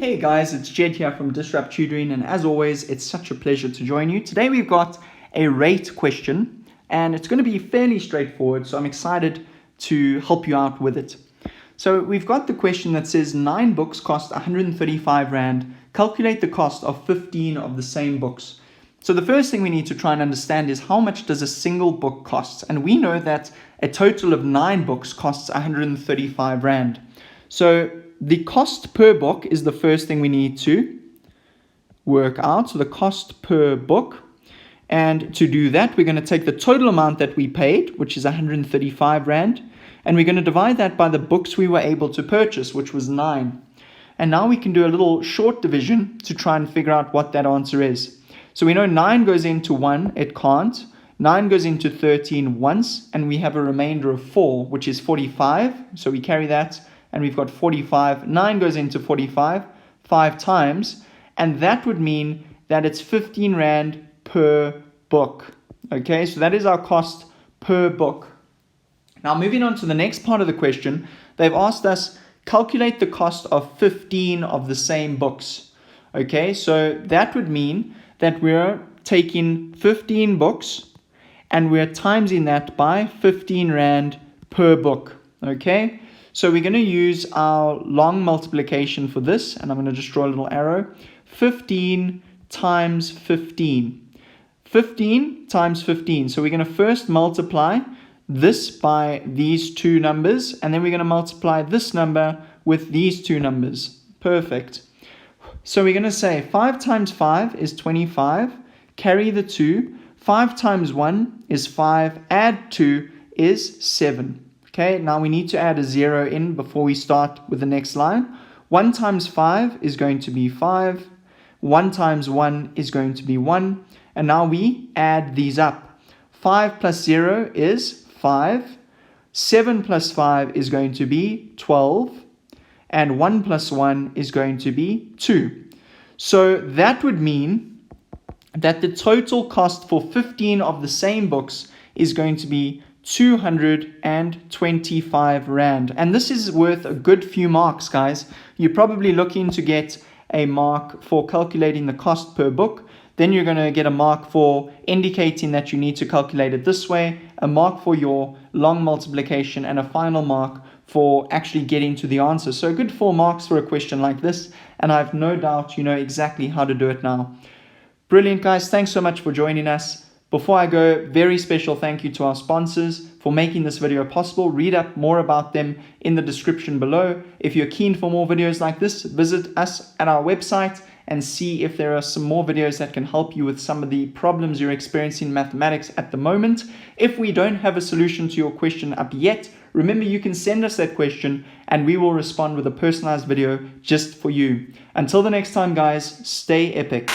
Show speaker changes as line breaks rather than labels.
Hey guys, it's Jedd here from Disrupt Tutoring, and as always, it's such a pleasure to join you. Today we've got a rate question, and it's going to be fairly straightforward, so I'm excited to help you out with it. So we've got the question that says 9 books cost 135 Rand. Calculate the cost of 15 of the same books. So the first thing we need to try and understand is how much does a single book cost? And we know that a total of 9 books costs 135 Rand. So the cost per book is the first thing we need to work out. So the cost per book. And to do that, we're going to take the total amount that we paid, which is 135 Rand. And we're going to divide that by the books we were able to purchase, which was 9. And now we can do a little short division to try and figure out what that answer is. So we know 9 goes into 1, it can't. 9 goes into 13 once, and we have a remainder of 4, which is 45. So we carry that, and we've got 45. 9 goes into 45 5 times, and that would mean that it's 15 Rand per book. Okay, so that is our cost per book. Now moving on to the next part of the question, they've asked us calculate the cost of 15 of the same books. Okay, so that would mean that we're taking 15 books and we're timesing that by 15 Rand per book. Okay, so we're going to use our long multiplication for this, and I'm going to just draw a little arrow. 15 times 15. 15 times 15. So we're going to first multiply this by these two numbers, and then we're going to multiply this number with these two numbers. Perfect. So we're going to say 5 times 5 is 25, carry the 2, 5 times 1 is 5, add 2 is 7. Okay, now we need to add a 0 in before we start with the next line. 1 times 5 is going to be 5, 1 times 1 is going to be 1, and now we add these up. 5 plus 0 is 5, 7 plus 5 is going to be 12, and 1 plus 1 is going to be 2. So that would mean that the total cost for 15 of the same books is going to be 225 Rand. And this is worth a good few marks, guys. You're probably looking to get a mark for calculating the cost per book. Then you're going to get a mark for indicating that you need to calculate it this way, a mark for your long multiplication, and a final mark for actually getting to the answer. So a good 4 marks for a question like this, and I have no doubt you know exactly how to do it now. Brilliant, guys. Thanks so much for joining us. Before I go, very special thank you to our sponsors for making this video possible. Read up more about them in the description below. If you're keen for more videos like this, visit us at our website and see if there are some more videos that can help you with some of the problems you're experiencing in mathematics at the moment. If we don't have a solution to your question up yet, remember you can send us that question and we will respond with a personalized video just for you. Until the next time, guys, stay epic.